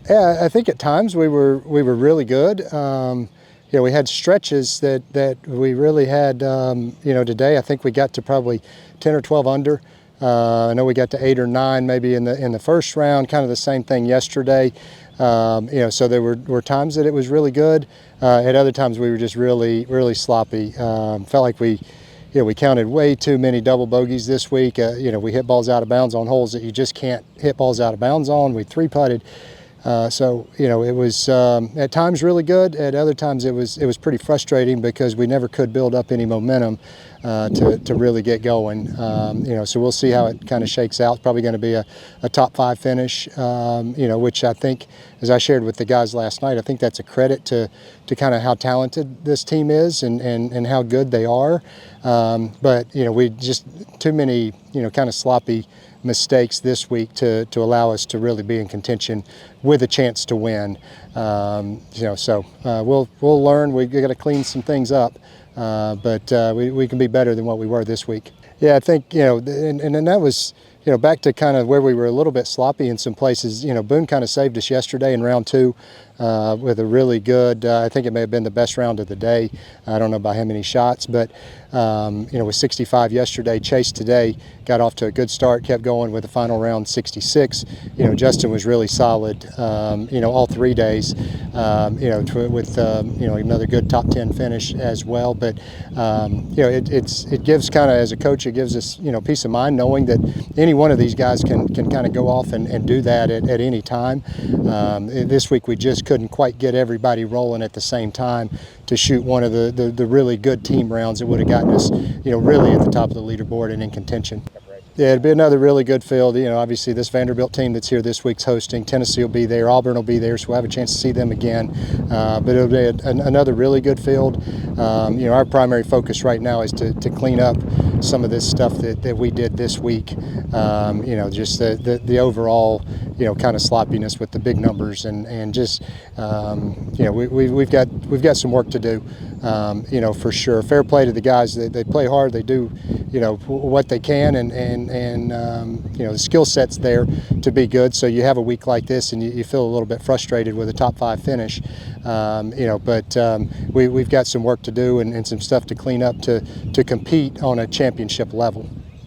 Yeah, I think at times we were really good. We had stretches that we really had. Today I think we got to probably 10 or 12 under. I know we got to 8 or 9 maybe in the first round. Kind of the same thing yesterday. So there were times that it was really good. At other times we were just really sloppy. Felt like we counted way too many double bogeys this week. We hit balls out of bounds on holes that you just can't hit balls out of bounds on. We three-putted. It was at times really good. At other times it was pretty frustrating because we never could build up any momentum to really get going. So we'll see how it kind of shakes out. It's probably going to be a top 5 finish, which I think, as I shared with the guys last night, I think that's a credit to kind of how talented this team is and how good they are. But we just too many kind of sloppy mistakes this week to allow us to really be in contention with a chance to win. We'll learn. We've got to clean some things up, but we can be better than what we were this week. Yeah, I think and that was back to kind of where we were a little bit sloppy in some places. Boone kind of saved us yesterday in round 2 with a really good. I think it may have been the best round of the day. I don't know by how many shots, but with 65 yesterday, Chase today got off to a good start, kept going with the final round 66. Justin was really solid. All 3 days. With another good top 10 finish as well. But it gives kind of, as a coach, it gives us peace of mind knowing that any one of these guys can kind of go off and do that at any time. This week we just couldn't quite get everybody rolling at the same time to shoot one of the really good team rounds that would have gotten us really at the top of the leaderboard and in contention. Yeah, it'd be another really good field. Obviously this Vanderbilt team that's here this week's hosting. Tennessee will be there. Auburn will be there, so we'll have a chance to see them again. But it'll be another really good field. Our primary focus right now is to clean up some of this stuff that we did this week. Just the overall, kind of sloppiness with the big numbers and just, we've got some work to do. For sure. Fair play to the guys. They play hard. They do, what they can, and the skill set's there to be good. So you have a week like this, and you feel a little bit frustrated with a top 5 finish. We've got some work to do and some stuff to clean up to compete on a championship level.